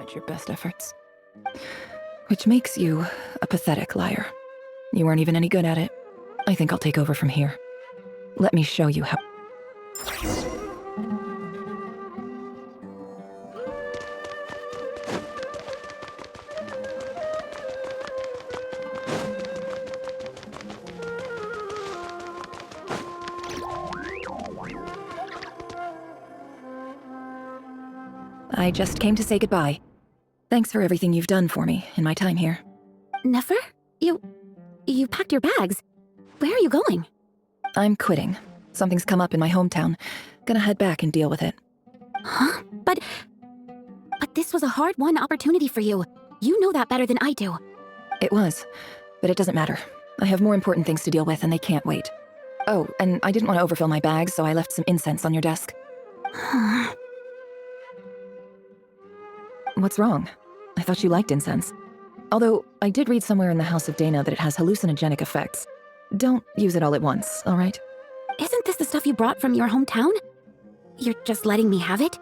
match your best efforts. Which makes you a pathetic liar. You weren't even any good at it. I think I'll take over from here. Let me show you how. I just came to say goodbye. Thanks for everything you've done for me in my time here. Nefer? You packed your bags. Where are you going? I'm quitting. Something's come up in my hometown. Gonna head back and deal with it. Huh? But this was a hard-won opportunity for you. You know that better than I do. It was, but it doesn't matter. I have more important things to deal with and they can't wait. Oh, and I didn't want to overfill my bags, so I left some incense on your desk. What's wrong? I thought you liked incense. Although, I did read somewhere in the House of Dana that it has hallucinogenic effects. Don't use it all at once, all right? Isn't this the stuff you brought from your hometown? You're just letting me have it?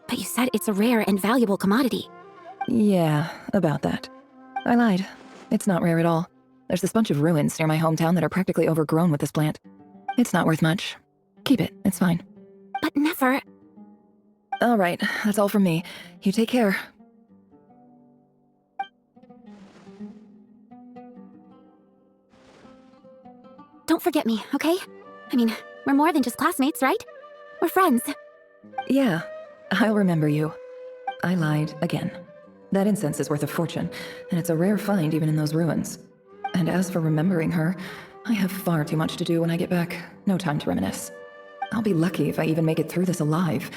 But you said it's a rare and valuable commodity. Yeah, about that. I lied. It's not rare at all. There's this bunch of ruins near my hometown that are practically overgrown with this plant. It's not worth much. Keep it, it's fine. But Nefer... All right, that's all from me. You take care. Don't forget me, okay? I mean, we're more than just classmates, right? We're friends. Yeah, I'll remember you. I lied again. That incense is worth a fortune, and it's a rare find even in those ruins. And as for remembering her, I have far too much to do when I get back. No time to reminisce. I'll be lucky if I even make it through this alive.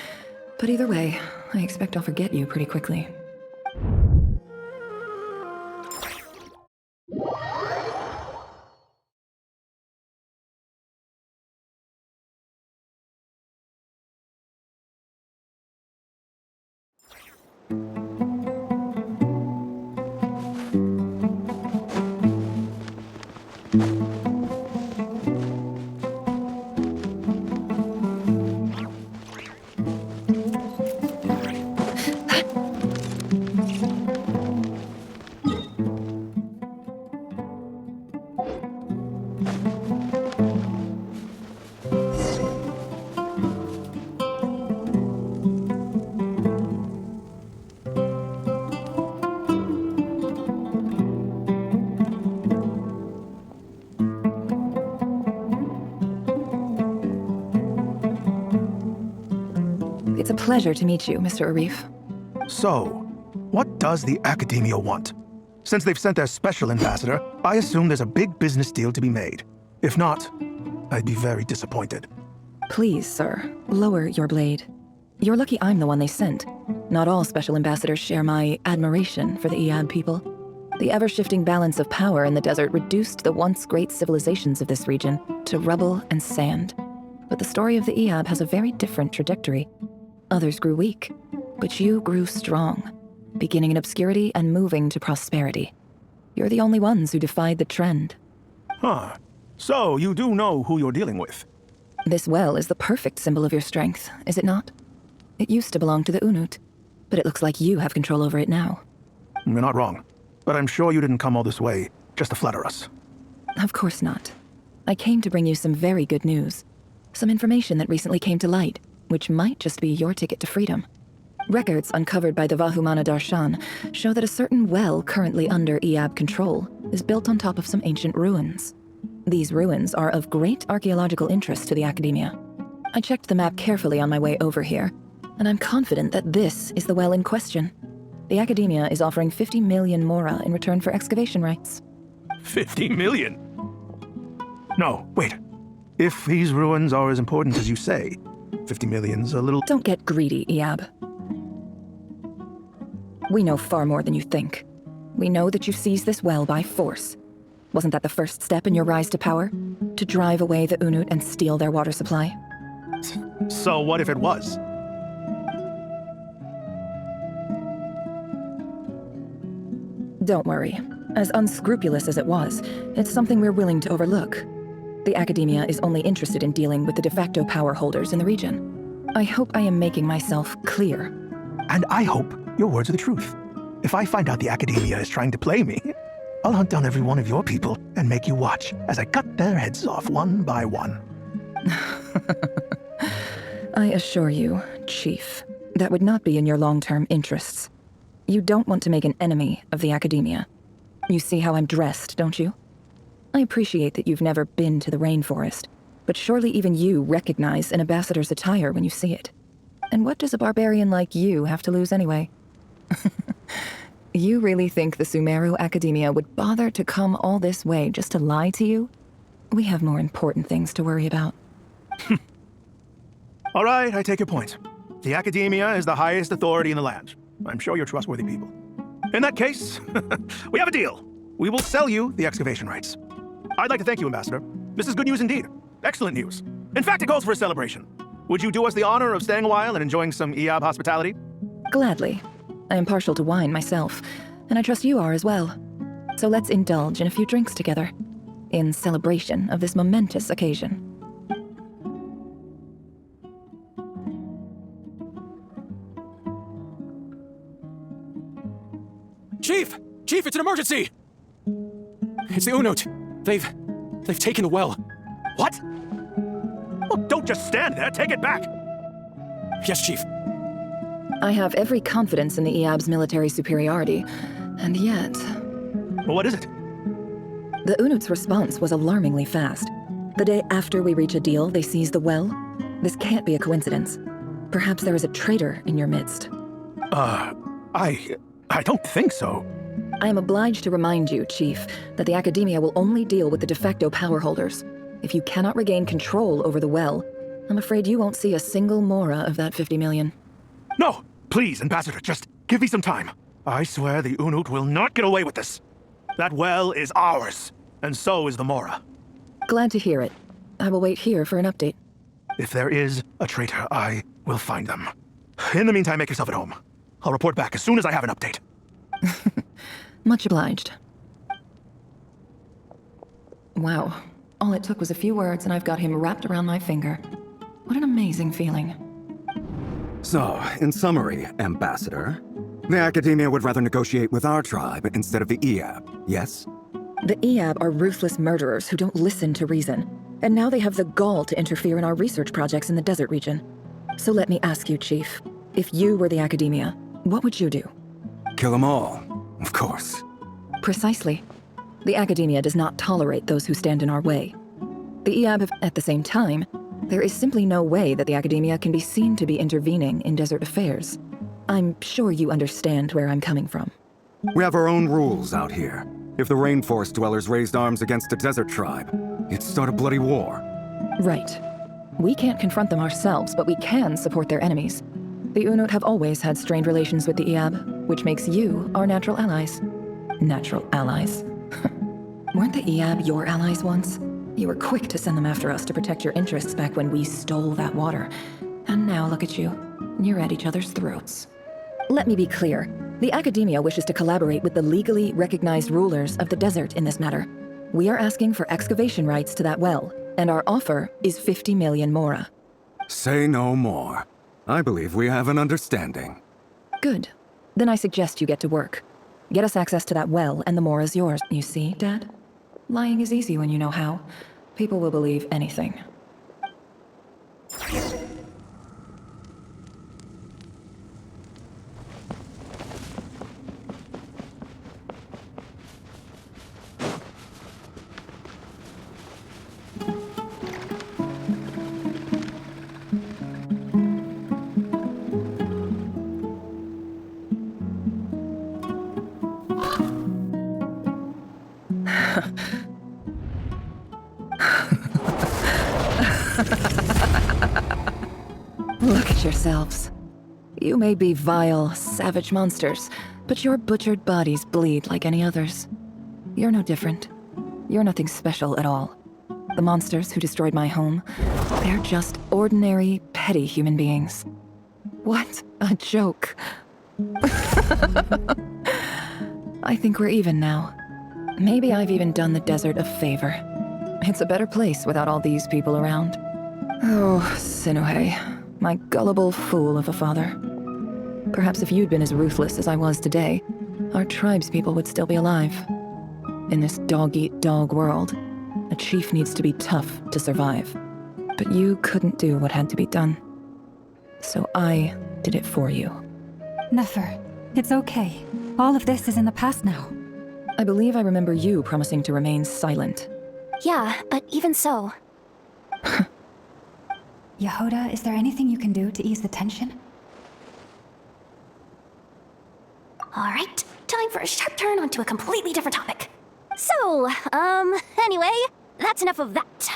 But either way, I expect I'll forget you pretty quickly. It's a pleasure to meet you, Mr. Arif. So, what does the Academia want? Since they've sent their special ambassador, I assume there's a big business deal to be made. If not, I'd be very disappointed. Please, sir, lower your blade. You're lucky I'm the one they sent. Not all special ambassadors share my admiration for the Iab people. The ever-shifting balance of power in the desert reduced the once great civilizations of this region to rubble and sand. But the story of the Iab has a very different trajectory. Others grew weak, but you grew strong, beginning in obscurity and moving to prosperity. You're the only ones who defied the trend. Huh. So, you do know who you're dealing with. This well is the perfect symbol of your strength, is it not? It used to belong to the Unut, but it looks like you have control over it now. You're not wrong, but I'm sure you didn't come all this way just to flatter us. Of course not. I came to bring you some very good news. Some information that recently came to light, which might just be your ticket to freedom. Records uncovered by the Vahumana Darshan show that a certain well currently under Iab control is built on top of some ancient ruins. These ruins are of great archaeological interest to the Academia. I checked the map carefully on my way over here, and I'm confident that this is the well in question. The Academia is offering 50 million mora in return for excavation rights. 50 million? No, wait. If these ruins are as important as you say, 50 million's a little... Don't get greedy, Iab. We know far more than you think. We know that you seized this well by force. Wasn't that the first step in your rise to power? To drive away the Unut and steal their water supply? So what if it was? Don't worry. As unscrupulous as it was, it's something we're willing to overlook. The Academia is only interested in dealing with the de facto power holders in the region. I hope I am making myself clear. And I hope your words are the truth. If I find out the Academia is trying to play me, I'll hunt down every one of your people and make you watch as I cut their heads off one by one. I assure you, Chief, that would not be in your long-term interests. You don't want to make an enemy of the Academia. You see how I'm dressed, don't you? I appreciate that you've never been to the rainforest, but surely even you recognize an ambassador's attire when you see it. And what does a barbarian like you have to lose anyway? You really think the Sumeru Academia would bother to come all this way just to lie to you? We have more important things to worry about. All right, I take your point. The Academia is the highest authority in the land. I'm sure you're trustworthy people. In that case, we have a deal. We will sell you the excavation rights. I'd like to thank you, Ambassador. This is good news indeed. Excellent news. In fact, it calls for a celebration. Would you do us the honor of staying a while and enjoying some EAB hospitality? Gladly. I am partial to wine myself, and I trust you are as well. So let's indulge in a few drinks together, in celebration of this momentous occasion. Chief! Chief, it's an emergency! It's the Unut. They've taken the well. What? Well, don't just stand there. Take it back. Yes, Chief. I have every confidence in the EAB's military superiority, and yet... Well, what is it? The Unut's response was alarmingly fast. The day after we reach a deal, they seize the well. This can't be a coincidence. Perhaps there is a traitor in your midst. I don't think so. I am obliged to remind you, Chief, that the Academia will only deal with the de facto power holders. If you cannot regain control over the well, I'm afraid you won't see a single mora of that 50 million. No! Please, Ambassador, just give me some time. I swear the Unut will not get away with this. That well is ours, and so is the mora. Glad to hear it. I will wait here for an update. If there is a traitor, I will find them. In the meantime, make yourself at home. I'll report back as soon as I have an update. Much obliged. Wow. All it took was a few words and I've got him wrapped around my finger. What an amazing feeling. So, in summary, Ambassador, the Academia would rather negotiate with our tribe instead of the EAB, yes? The EAB are ruthless murderers who don't listen to reason. And now they have the gall to interfere in our research projects in the desert region. So let me ask you, Chief. If you were the Academia, what would you do? Kill them all, of course. Precisely. The Academia does not tolerate those who stand in our way. The EAB have, at the same time, there is simply no way that the Academia can be seen to be intervening in desert affairs. I'm sure you understand where I'm coming from. We have our own rules out here. If the rainforest dwellers raised arms against a desert tribe, it'd start a bloody war. Right. We can't confront them ourselves, but we can support their enemies. The Unut have always had strained relations with the EAB, which makes you our natural allies. Natural allies? Weren't the EAB your allies once? You were quick to send them after us to protect your interests back when we stole that water. And now look at you. You're at each other's throats. Let me be clear. The Academia wishes to collaborate with the legally recognized rulers of the desert in this matter. We are asking for excavation rights to that well, and our offer is 50 million mora. Say no more. I believe we have an understanding. Good. Then I suggest you get to work. Get us access to that well, and the mora's yours. You see, Dad? Lying is easy when you know how. People will believe anything. Look at yourselves. You may be vile, savage monsters, but your butchered bodies bleed like any others. You're no different. You're nothing special at all. The monsters who destroyed my home, they're just ordinary, petty human beings. What a joke. I think we're even now. Maybe I've even done the desert a favor. It's a better place without all these people around. Oh, Sinuhe, my gullible fool of a father. Perhaps if you'd been as ruthless as I was today, our tribespeople would still be alive. In this dog-eat-dog world, a chief needs to be tough to survive. But you couldn't do what had to be done. So I did it for you. Nefer, it's okay. All of this is in the past now. I believe I remember you promising to remain silent. Yeah, but even so. Yehuda, is there anything you can do to ease the tension? Alright, time for a sharp turn onto a completely different topic. So, anyway, that's enough of that.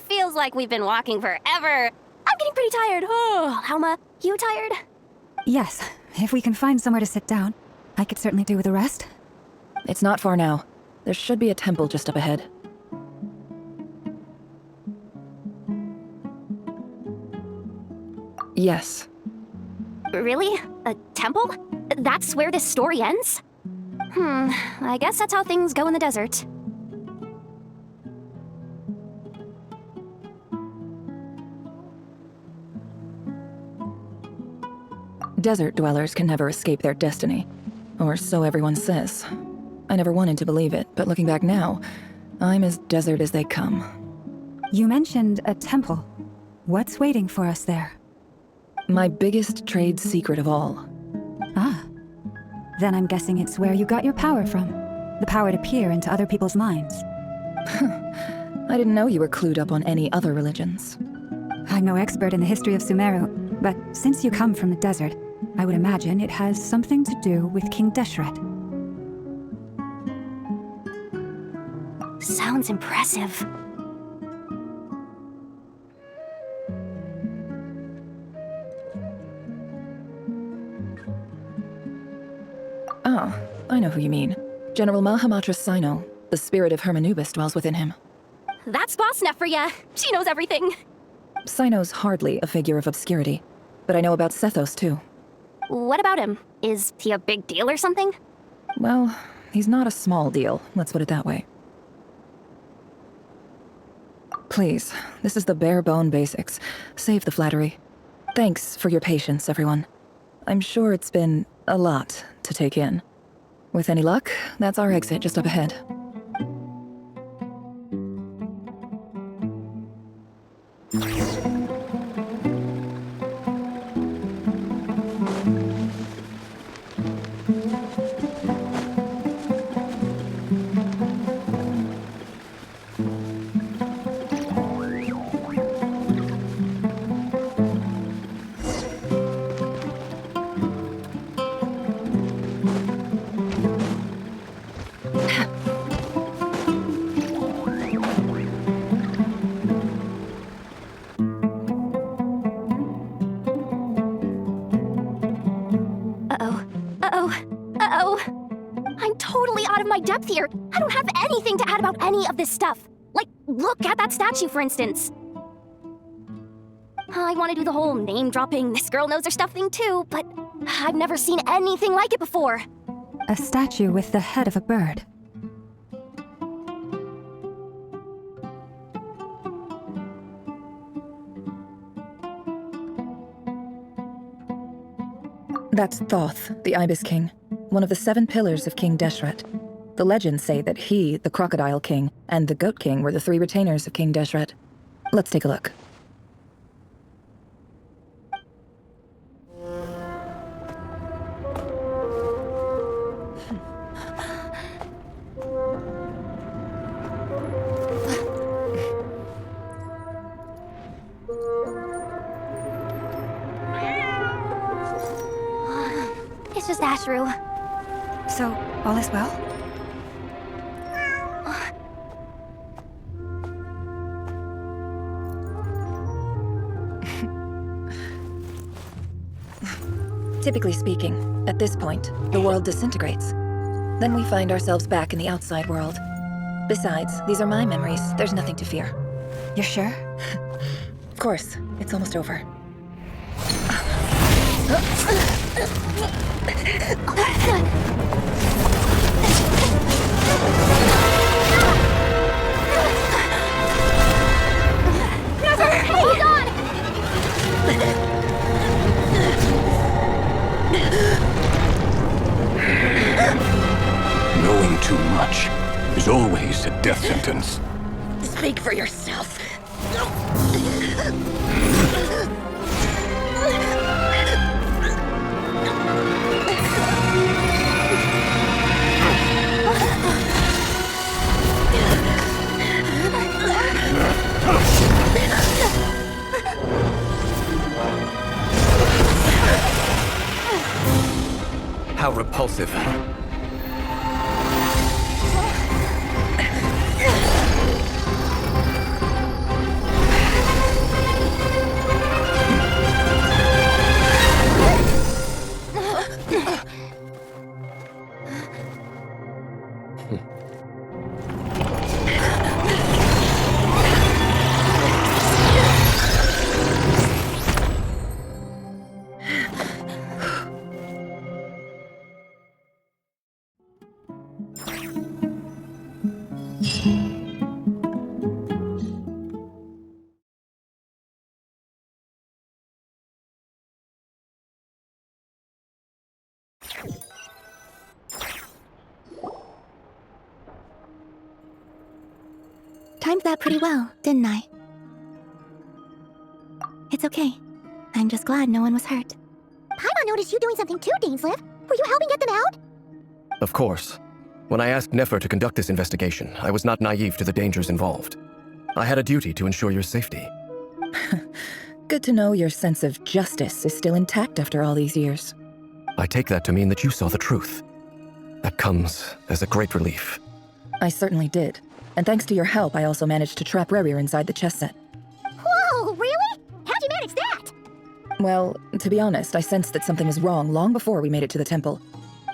Feels like we've been walking forever. I'm getting pretty tired. Oh, Alma, you tired? Yes, if we can find somewhere to sit down, I could certainly do with a rest. It's not far now. There should be a temple just up ahead. Yes. Really? A temple? That's where this story ends? I guess that's how things go in the desert. Desert dwellers can never escape their destiny. Or so everyone says. I never wanted to believe it, but looking back now, I'm as desert as they come. You mentioned a temple. What's waiting for us there? My biggest trade secret of all. Ah. Then I'm guessing it's where you got your power from. The power to peer into other people's minds. I didn't know you were clued up on any other religions. I'm no expert in the history of Sumeru, but since you come from the desert, I would imagine it has something to do with King Deshret. Sounds impressive. Ah, I know who you mean. General Mahamatra Sino. The spirit of Hermanubis dwells within him. That's Boss Neff for ya. She knows everything. Sino's hardly a figure of obscurity, but I know about Sethos too. What about him? Is he a big deal or something? Well, he's not a small deal, let's put it that way. Please, this is the bare-bone basics. Save the flattery. Thanks for your patience, everyone. I'm sure it's been a lot to take in. With any luck, that's our exit just up ahead. Depth here. I don't have anything to add about any of this stuff. Like, look at that statue, for instance. I want to do the whole name-dropping, this girl knows her stuff thing too, but I've never seen anything like it before. A statue with the head of a bird. That's Thoth, the Ibis King, one of the 7 pillars of King Deshret. The legends say that he, the Crocodile King, and the Goat King were the 3 retainers of King Deshret. Let's take a look. It's just Ashru. So, all is well? Typically speaking, at this point, the world disintegrates. Then we find ourselves back in the outside world. Besides, these are my memories. There's nothing to fear. You're sure? Of course, it's almost over. Never! Hold on! Asking too much is always a death sentence. Speak for yourself. How repulsive. Timed that pretty well, didn't I? It's okay. I'm just glad no one was hurt. Paimon noticed you doing something too, Dainsleif. Were you helping get them out? Of course. When I asked Nefer to conduct this investigation, I was not naive to the dangers involved. I had a duty to ensure your safety. Good to know your sense of justice is still intact after all these years. I take that to mean that you saw the truth. That comes as a great relief. I certainly did. And thanks to your help, I also managed to trap Rerir inside the chess set. Whoa, really? How'd you manage that? Well, to be honest, I sensed that something was wrong long before we made it to the temple.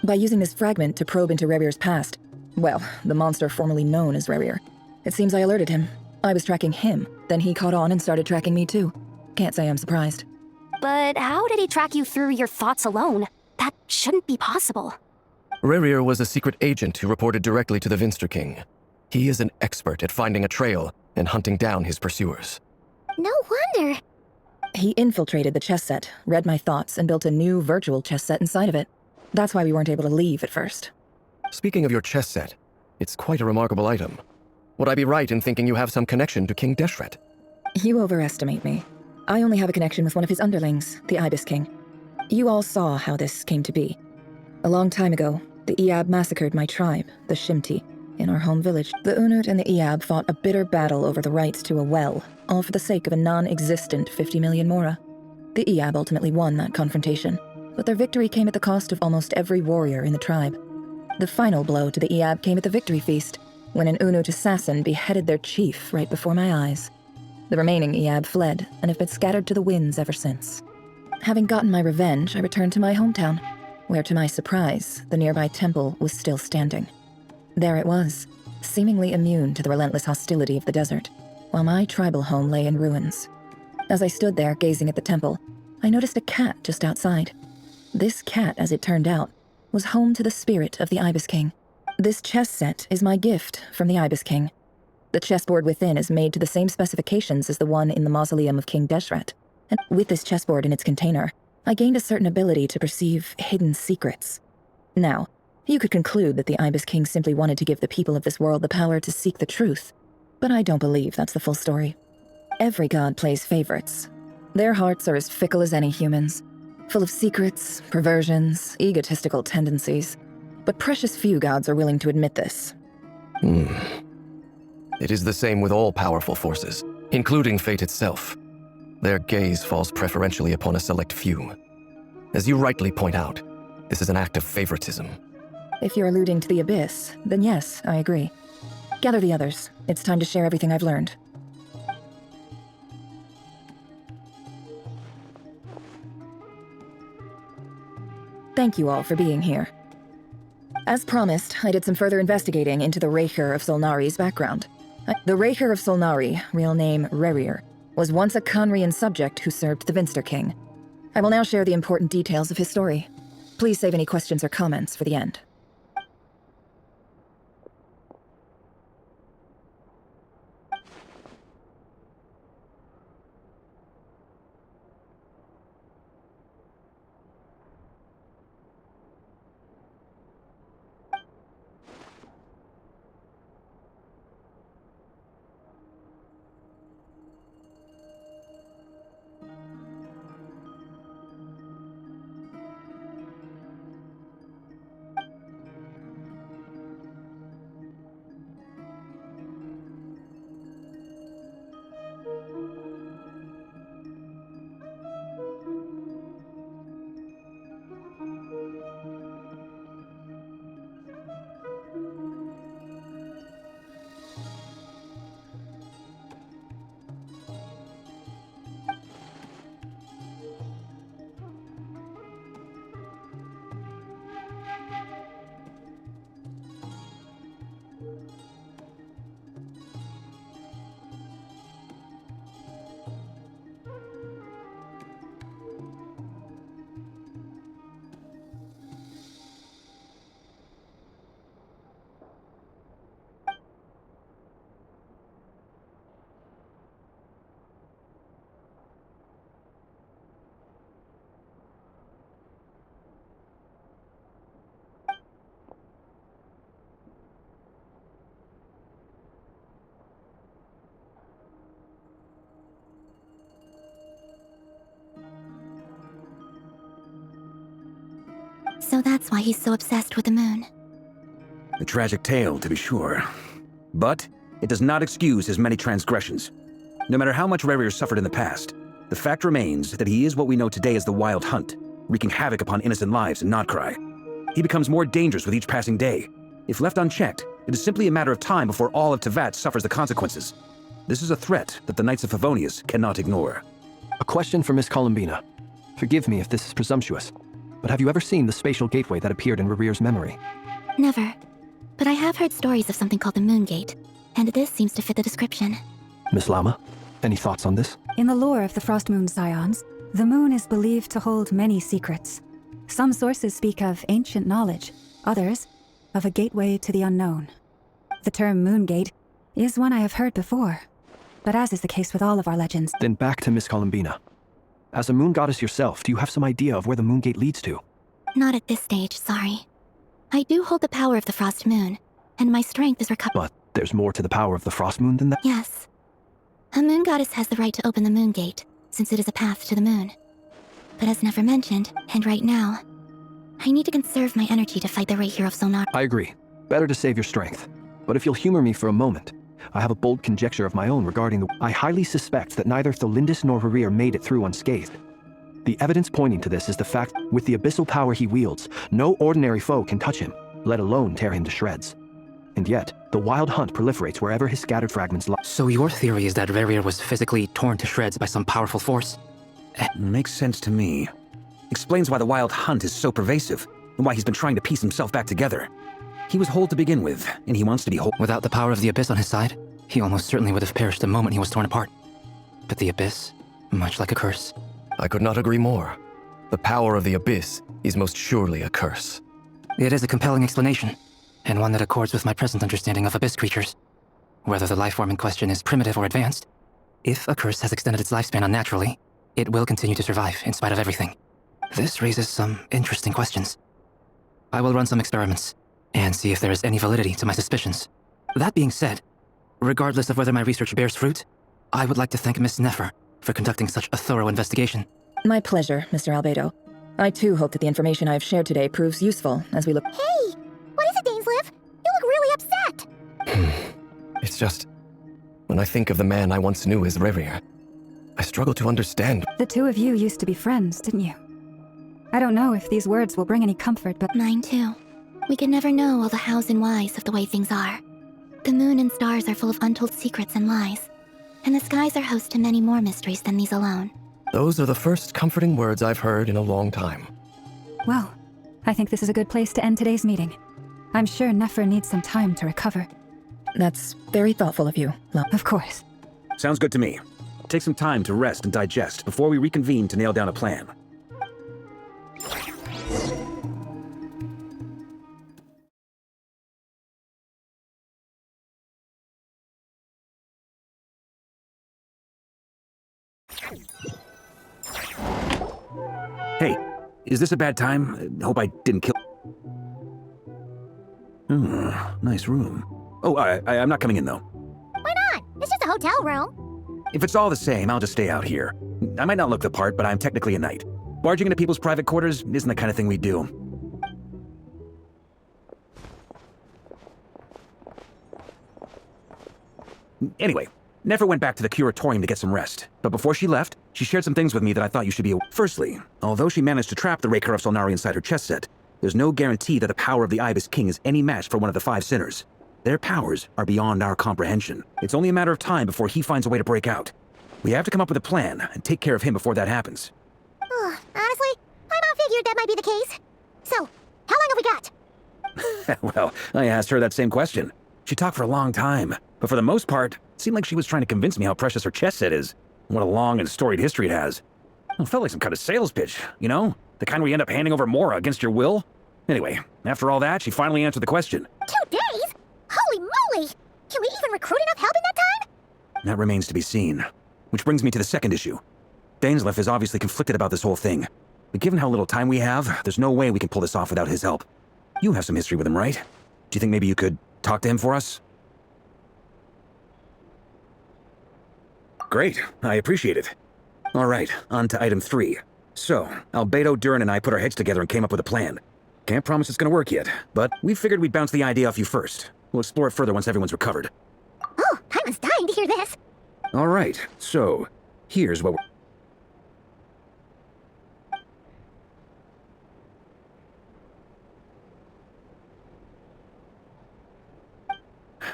By using this fragment to probe into Rerir's past, well, the monster formerly known as Rerir, it seems I alerted him. I was tracking him, then he caught on and started tracking me too. Can't say I'm surprised. But how did he track you through your thoughts alone? That shouldn't be possible. Rerir was a secret agent who reported directly to the Vinster King. He is an expert at finding a trail and hunting down his pursuers. No wonder. He infiltrated the chess set, read my thoughts, and built a new virtual chess set inside of it. That's why we weren't able to leave at first. Speaking of your chess set, it's quite a remarkable item. Would I be right in thinking you have some connection to King Deshret? You overestimate me. I only have a connection with one of his underlings, the Ibis King. You all saw how this came to be. A long time ago, the Iab massacred my tribe, the Shimti, in our home village. The Unut and the Iab fought a bitter battle over the rights to a well, all for the sake of a non-existent 50 million mora. The Iab ultimately won that confrontation, but their victory came at the cost of almost every warrior in the tribe. The final blow to the Iab came at the victory feast, when an Unut assassin beheaded their chief right before my eyes. The remaining Iab fled, and have been scattered to the winds ever since. Having gotten my revenge, I returned to my hometown, where to my surprise, the nearby temple was still standing. There it was, seemingly immune to the relentless hostility of the desert, while my tribal home lay in ruins. As I stood there gazing at the temple, I noticed a cat just outside. This cat, as it turned out, was home to the spirit of the Ibis King. This chess set is my gift from the Ibis King. The chessboard within is made to the same specifications as the one in the mausoleum of King Deshret. And with this chessboard in its container, I gained a certain ability to perceive hidden secrets. Now, you could conclude that the Ibis King simply wanted to give the people of this world the power to seek the truth, but I don't believe that's the full story. Every god plays favorites. Their hearts are as fickle as any humans, full of secrets, perversions, egotistical tendencies. But precious few gods are willing to admit this. It is the same with all powerful forces, including fate itself. Their gaze falls preferentially upon a select few. As you rightly point out, this is an act of favoritism. If you're alluding to the Abyss, then yes, I agree. Gather the others. It's time to share everything I've learned. Thank you all for being here. As promised, I did some further investigating into the Reicher of Solnari's background. The Reicher of Solnari, real name Rerir, was once a Conrian subject who served the Vinster King. I will now share the important details of his story. Please save any questions or comments for the end. So that's why he's so obsessed with the moon. A tragic tale, to be sure. But it does not excuse his many transgressions. No matter how much Rarier suffered in the past, the fact remains that he is what we know today as the Wild Hunt, wreaking havoc upon innocent lives in Nod-Krai. He becomes more dangerous with each passing day. If left unchecked, it is simply a matter of time before all of Teyvat suffers the consequences. This is a threat that the Knights of Favonius cannot ignore. A question for Miss Columbina. Forgive me if this is presumptuous, but have you ever seen the spatial gateway that appeared in Rarier's memory? Never. But I have heard stories of something called the Moon Gate, and this seems to fit the description. Miss Lama, any thoughts on this? In the lore of the Frost Moon Scions, the moon is believed to hold many secrets. Some sources speak of ancient knowledge, others of a gateway to the unknown. The term Moon Gate is one I have heard before, but as is the case with all of our legends. Then back to Miss Columbina. As a moon goddess yourself, do you have some idea of where the Moon Gate leads to? Not at this stage, sorry. I do hold the power of the Frost Moon, and my strength is recovered. But there's more to the power of the Frost Moon than that? Yes. A moon goddess has the right to open the Moon Gate, since it is a path to the moon. But as never mentioned, and right now, I need to conserve my energy to fight the Rayhero of Solnar. I agree. Better to save your strength. But if you'll humor me for a moment, I have a bold conjecture of my own regarding the... I highly suspect that neither Tholindis nor Rarier made it through unscathed. The evidence pointing to this is the fact, with the abyssal power he wields, no ordinary foe can touch him, let alone tear him to shreds. And yet, the Wild Hunt proliferates wherever his scattered fragments lie. So your theory is that Rarier was physically torn to shreds by some powerful force? Makes sense to me. Explains why the Wild Hunt is so pervasive, and why he's been trying to piece himself back together. He was whole to begin with, and he wants to be whole. Without the power of the Abyss on his side, he almost certainly would have perished the moment he was torn apart. But the Abyss, much like a curse. I could not agree more. The power of the Abyss is most surely a curse. It is a compelling explanation, and one that accords with my present understanding of Abyss creatures. Whether the life form in question is primitive or advanced, if a curse has extended its lifespan unnaturally, it will continue to survive in spite of everything. This raises some interesting questions. I will run some experiments, and see if there is any validity to my suspicions. That being said, regardless of whether my research bears fruit, I would like to thank Miss Nefer for conducting such a thorough investigation. My pleasure, Mr. Albedo. I too hope that the information I have shared today proves useful as we look— Hey! What is it, Dainsleif? You look really upset! It's just... when I think of the man I once knew as Rarier, I struggle to understand. The two of you used to be friends, didn't you? I don't know if these words will bring any comfort, but— Mine too. We can never know all the hows and whys of the way things are. The moon and stars are full of untold secrets and lies, and the skies are host to many more mysteries than these alone. Those are the first comforting words I've heard in a long time. Well, I think this is a good place to end today's meeting. I'm sure Nefer needs some time to recover. That's very thoughtful of you, Lo. Of course. Sounds good to me. Take some time to rest and digest before we reconvene to nail down a plan. Hey, is this a bad time? Hope I didn't kill... Nice room. Oh, I'm not coming in, though. Why not? It's just a hotel room. If it's all the same, I'll just stay out here. I might not look the part, but I'm technically a knight. Barging into people's private quarters isn't the kind of thing we do. Anyway, Nefer went back to the curatorium to get some rest, but before she left, she shared some things with me that I thought you should be aware. Firstly, although she managed to trap the Rayhero of Solnari inside her chess set, there's no guarantee that the power of the Ibis King is any match for one of the 5 sinners. Their powers are beyond our comprehension. It's only a matter of time before he finds a way to break out. We have to come up with a plan and take care of him before that happens. Honestly, I about figured that might be the case. So, how long have we got? Well, I asked her that same question. She talked for a long time, but for the most part, it seemed like she was trying to convince me how precious her chess set is. What a long and storied history it has. It felt like some kind of sales pitch, you know? The kind where you end up handing over Mora against your will. Anyway, after all that, she finally answered the question. 2 days? Holy moly! Can we even recruit enough help in that time? That remains to be seen. Which brings me to the second issue. Dainsleif is obviously conflicted about this whole thing. But given how little time we have, there's no way we can pull this off without his help. You have some history with him, right? Do you think maybe you could talk to him for us? Great, I appreciate it. All right, on to item 3. So, Albedo, Durin, and I put our heads together and came up with a plan. Can't promise it's gonna work yet, but we figured we'd bounce the idea off you first. We'll explore it further once everyone's recovered. Oh, I was dying to hear this. All right, so here's what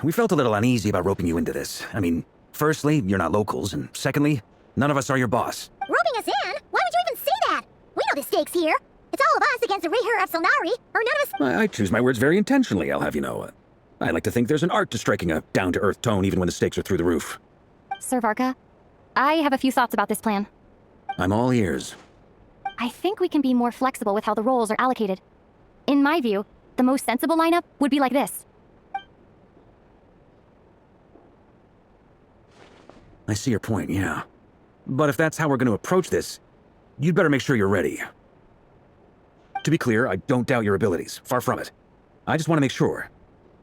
we felt a little uneasy about roping you into this. I mean, firstly, you're not locals, and secondly, none of us are your boss. Roping us in? Why would you even say that? We know the stakes here. It's all of us against the Reher of Solnari, or none of us— I choose my words very intentionally, I'll have you know. I like to think there's an art to striking a down-to-earth tone even when the stakes are through the roof. Sir Varka, I have a few thoughts about this plan. I'm all ears. I think we can be more flexible with how the roles are allocated. In my view, the most sensible lineup would be like this. I see your point, yeah. But if that's how we're going to approach this, you'd better make sure you're ready. To be clear, I don't doubt your abilities. Far from it. I just want to make sure.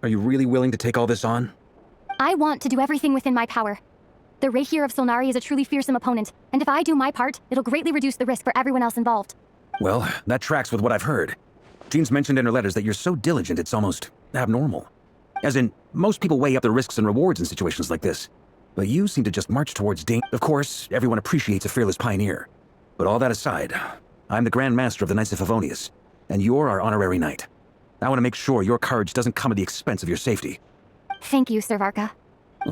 Are you really willing to take all this on? I want to do everything within my power. The Reher of Solnari is a truly fearsome opponent, and if I do my part, it'll greatly reduce the risk for everyone else involved. Well, that tracks with what I've heard. Jean's mentioned in her letters that you're so diligent it's almost abnormal. As in, most people weigh up the risks and rewards in situations like this. But you seem to just march towards danger. Of course, everyone appreciates a fearless pioneer. But all that aside, I'm the Grand Master of the Knights of Favonius, and you're our honorary knight. I want to make sure your courage doesn't come at the expense of your safety. Thank you, Sir Varka.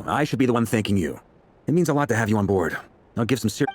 I should be the one thanking you. It means a lot to have you on board. I'll give some serious—